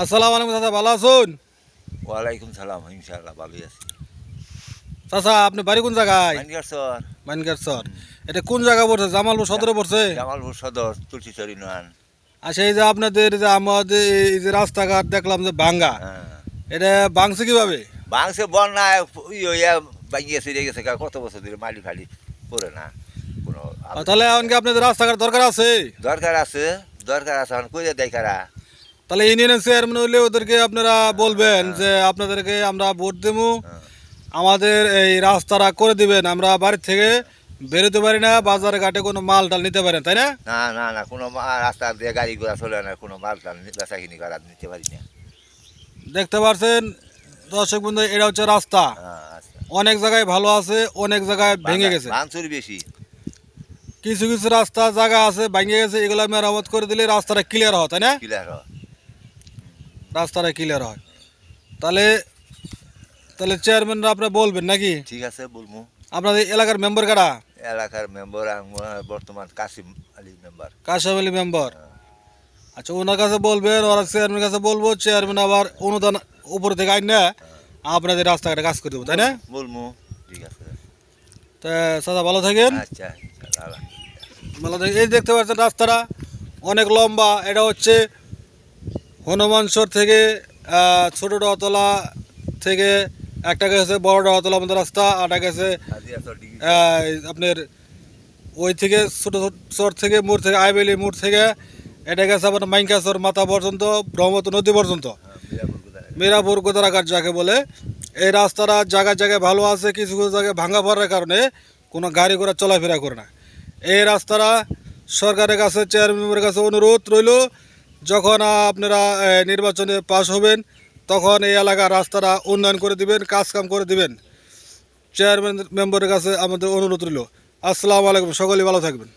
আসসালামু আলাইকুম চাচা, ভালো আছেন? ওয়ালাইকুম সালাম, ইনশাআল্লাহ ভালোই আছি। চাচা আপনি বাড়ি কোন জায়গায়? মানগার সর। মানগার চর। এটা কোন জায়গা পড়ছে? জামালপুর সদরে পড়ছে? জামালপুর সদর, তুলসীচর ইউনিয়ন। আচ্ছা, এই যে আপনাদের যে আমাদের এই যে রাস্তাঘাট দেখলাম যে ভাঙ্গা, হ্যাঁ, এটা ভাঙছে কিভাবে? বাংসে বন্যায় ইয়া ভাঙিয়ে ছিঁড়ে গেছে, কত বছর ধরে মালি ফালি পড়ে না কোনো তাহলে এখন কি আপনাদের রাস্তাঘাট দরকার আছে? দরকার আছে, দরকার আছে, এখন কইরে দেখারা। তাহলে ইউনিয়নের চেয়ারম্যান হইলে ওদেরকে আপনারা বলবেন যে আপনাদেরকে আমরা ভোট দেবো, আমাদের এই রাস্তাটা করে দিবেন, আমরা বাড়ি থেকে বেরোতে পারি না, বাজারে ঘাটে কোনো মাল টাল নিতে পারেন, তাই না? না না না, কোনো রাস্তা দিয়ে গাড়ি ঘোড়া চলে না, কোনো মাল টাল বেচা কিনি করা নিতে পারি না। দেখতে পাচ্ছেন দর্শক বন্ধু, এটা হচ্ছে রাস্তা। আচ্ছা, অনেক জায়গায় ভালো আছে, অনেক জায়গায় ভেঙে গেছে। ভাঙচুর বেশি। কিছু কিছু রাস্তা জায়গা আছে ভেঙে গেছে, এগুলো মেরামত করে দিলে রাস্তাটা ক্লিয়ার হয়, তাই না? ক্লিয়ার। রাস্তাটা ক্লিয়ার হয়। তাহলে তাহলে চেয়ারম্যানরা আপনি বলবেন নাকি? ঠিক আছে, বলবো। আপনাদের এলাকার মেম্বার কারা? এলাকার মেম্বার বর্তমান কাসিম আলী মেম্বার। কাশেম আলী মেম্বার। আচ্ছা, ওনার কাছে বলবেন, ওরা চেয়ারম্যানের কাছে বলবো, চেয়ারম্যান আবার অনুদান উপর থেকে আইন না আপনাদের রাস্তাঘাটে কাজ করে দেবো, তাই না? বলবো, ঠিক আছে। তা চাচা ভালো থাকেন। আচ্ছা, ইনশাআল্লাহ। ভালো থাকেন। এই দেখতে পাচ্ছেন রাস্তাটা অনেক লম্বা। এটা হচ্ছে হনুমানসর থেকে ছোট ডতলা থেকে একটা গেছে বড় ডতলা আমাদের রাস্তা, আটা গেছে আপনার ওই থেকে ছোট চর থেকে মোড় থেকে আইবেলি মোড় থেকে এটা গেছে আপনার মাইনকাচর মাথা পর্যন্ত, ব্রহ্মপুত্র নদী পর্যন্ত, মিরাপুর গোদারাঘাট যাকে বলে। এই রাস্তাটা জায়গায় জায়গায় ভালো আছে, কিছু কিছু জায়গায় ভাঙা পড়ার কারণে কোনো গাড়ি ঘোড়া চলাফেরা করে না। এই রাস্তাটা সরকারের কাছে, চেয়ারম্যানের কাছে অনুরোধ রইল, যখন আপনারা নির্বাচনে পাশ হবেন তখন এই এলাকার রাস্তাটা উন্নয়ন করে দিবেন, কাজকাম করে দিবেন। চেয়ারম্যান মেম্বারের কাছে আমাদের অনুরোধ রইল। আসসালামু আলাইকুম, সকলেই ভালো থাকবেন।